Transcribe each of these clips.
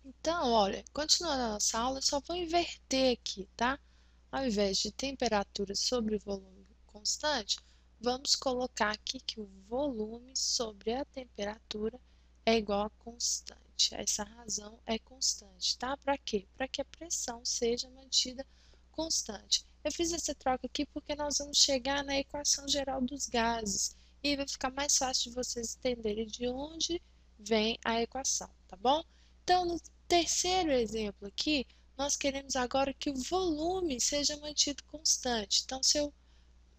Então, olha, continuando a nossa aula, eu só vou inverter aqui, tá? Ao invés de temperatura sobre volume constante, vamos colocar aqui que o volume sobre a temperatura é igual a constante. Essa razão é constante, tá? Para quê? Para que a pressão seja mantida constante. Eu fiz essa troca aqui porque nós vamos chegar na equação geral dos gases e vai ficar mais fácil de vocês entenderem de onde vem a equação, tá bom? Então, no terceiro exemplo aqui, nós queremos agora que o volume seja mantido constante. Então, se eu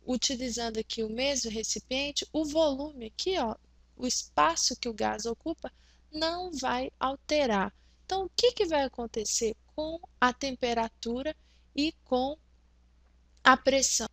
utilizando aqui o mesmo recipiente, o volume aqui, ó, o espaço que o gás ocupa, não vai alterar. Então, o que que vai acontecer com a temperatura e com a pressão?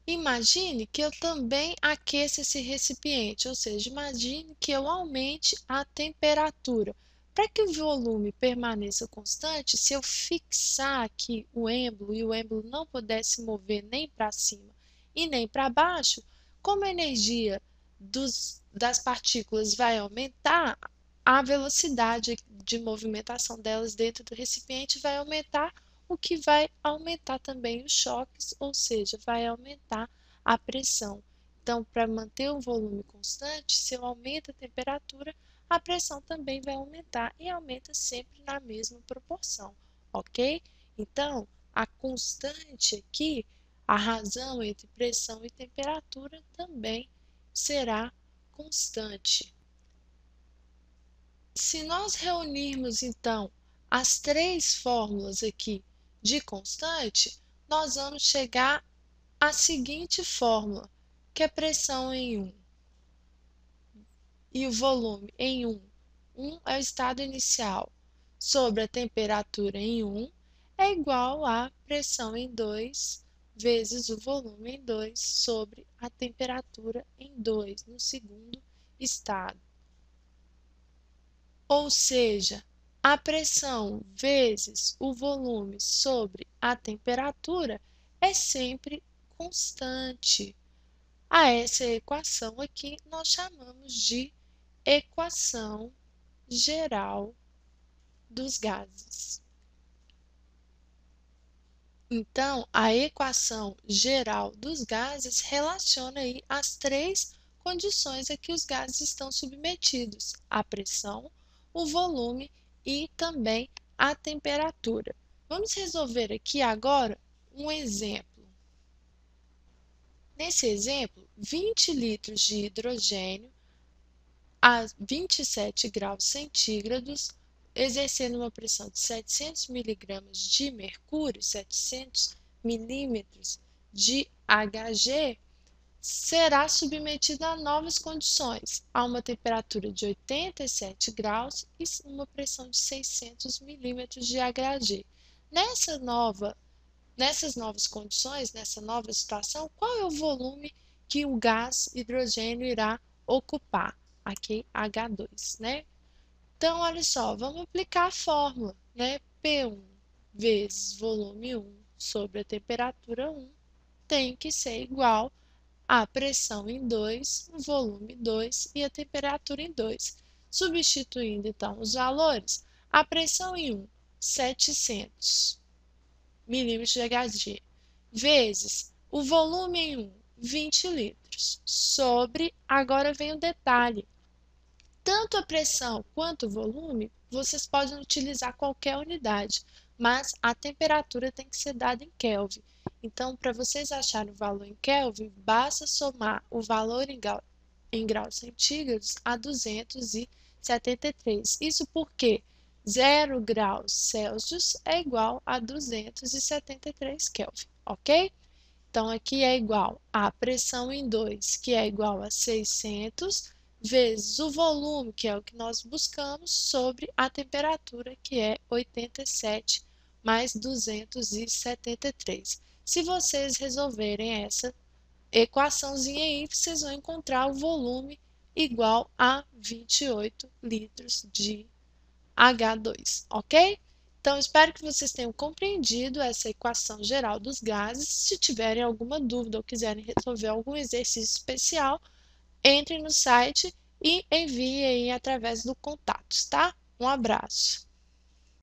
Imagine que eu também aqueça esse recipiente, ou seja, imagine que eu aumente a temperatura. Para que o volume permaneça constante, se eu fixar aqui o êmbolo e o êmbolo não puder se mover nem para cima e nem para baixo, como a energia das partículas vai aumentar, a velocidade de movimentação delas dentro do recipiente vai aumentar, o que vai aumentar também os choques, ou seja, vai aumentar a pressão. Então, para manter o volume constante, se eu aumento a temperatura, a pressão também vai aumentar e aumenta sempre na mesma proporção, ok? Então, a constante aqui, a razão entre pressão e temperatura também será constante. Se nós reunirmos, então, as três fórmulas aqui de constante, nós vamos chegar à seguinte fórmula, que é pressão em 1 e o volume em 1. 1 é o estado inicial, sobre a temperatura em 1, é igual a pressão em 2 vezes o volume em 2 sobre a temperatura em 2, no segundo estado. Ou seja, a pressão vezes o volume sobre a temperatura é sempre constante. A essa equação aqui nós chamamos de equação geral dos gases. Então, a equação geral dos gases relaciona aí as três condições a que os gases estão submetidos: a pressão, o volume e também a temperatura. Vamos resolver aqui agora um exemplo. Nesse exemplo, 20 litros de hidrogênio a 27 graus centígrados, exercendo uma pressão de 700 miligramas de mercúrio, 700 milímetros de Hg, será submetida a novas condições, a uma temperatura de 87 graus e uma pressão de 600 milímetros de Hg. Nessas novas condições, nessa nova situação, qual é o volume que o gás hidrogênio irá ocupar? Aqui, H2, né? Então, olha só, vamos aplicar a fórmula, né? P1 vezes volume 1 sobre a temperatura 1 tem que ser igual a pressão em 2, o volume 2 e a temperatura em 2. Substituindo, então, os valores, a pressão em 1, 700 milímetros de Hg, vezes o volume em 1, 20 litros, sobre, agora vem o detalhe, tanto a pressão quanto o volume, vocês podem utilizar qualquer unidade, mas a temperatura tem que ser dada em Kelvin. Então, para vocês acharem o valor em Kelvin, basta somar o valor em graus centígrados a 273. Isso porque 0 graus Celsius é igual a 273 Kelvin, ok? Então, aqui é igual a pressão em 2, que é igual a 600, vezes o volume, que é o que nós buscamos, sobre a temperatura, que é 87 mais 273. Se vocês resolverem essa equaçãozinha aí, vocês vão encontrar o volume igual a 28 litros de H2, ok? Então, espero que vocês tenham compreendido essa equação geral dos gases. Se tiverem alguma dúvida ou quiserem resolver algum exercício especial, entre no site e envie aí através do contatos, tá? Um abraço.